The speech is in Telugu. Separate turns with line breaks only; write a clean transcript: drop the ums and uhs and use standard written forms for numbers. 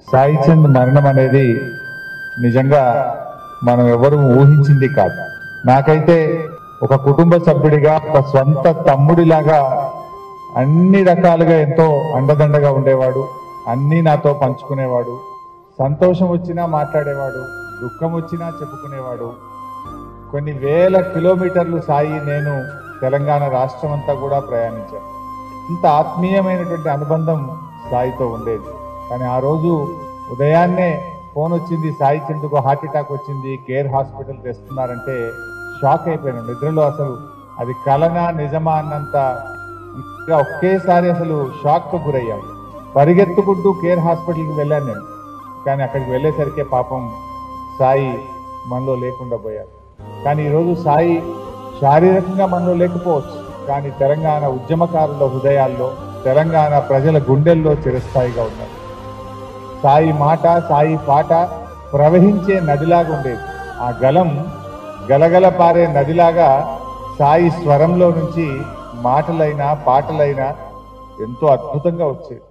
సాయి చంద్ మరణం అనేది నిజంగా మనం ఎవరు ఊహించింది కాదు. నాకైతే ఒక కుటుంబ సభ్యుడిగా, ఒక స్వంత తమ్ముడిలాగా అన్ని రకాలుగా ఎంతో అండదండగా ఉండేవాడు. అన్నీ నాతో పంచుకునేవాడు. సంతోషం వచ్చినా మాట్లాడేవాడు, దుఃఖం వచ్చినా చెప్పుకునేవాడు. కొన్ని వేల కిలోమీటర్లు సాయి నేను తెలంగాణ రాష్ట్రం అంతా కూడా ప్రయాణించాను. ఇంత ఆత్మీయమైనటువంటి అనుబంధం సాయితో ఉండేది. కానీ ఆ రోజు ఉదయాన్నే ఫోన్ వచ్చింది, సాయి చంద్కు హార్ట్ అటాక్ వచ్చింది, కేర్ హాస్పిటల్ తెస్తున్నారంటే షాక్ అయిపోయాను. నిద్రలో అసలు అది కలనా నిజమా అన్నంత ఒకేసారి అసలు షాక్కు గురయ్యాను. పరిగెత్తుకుంటూ కేర్ హాస్పిటల్కి వెళ్ళాను నేను. కానీ అక్కడికి వెళ్ళేసరికి పాపం సాయి మనలో లేకుండా పోయారు. కానీ ఈరోజు సాయి శారీరకంగా మనలో లేకపోవచ్చు, కానీ తెలంగాణ ఉద్యమకారుల హృదయాల్లో, తెలంగాణ ప్రజల గుండెల్లో చిరస్థాయిగా ఉన్నారు. సాయి మాట, సాయి పాట ప్రవహించే నదిలాగా ఉండేది. ఆ గలం గలగల పారే నదిలాగా సాయి స్వరంలో నుంచి మాటలైనా పాటలైనా ఎంతో అద్భుతంగా వచ్చేది.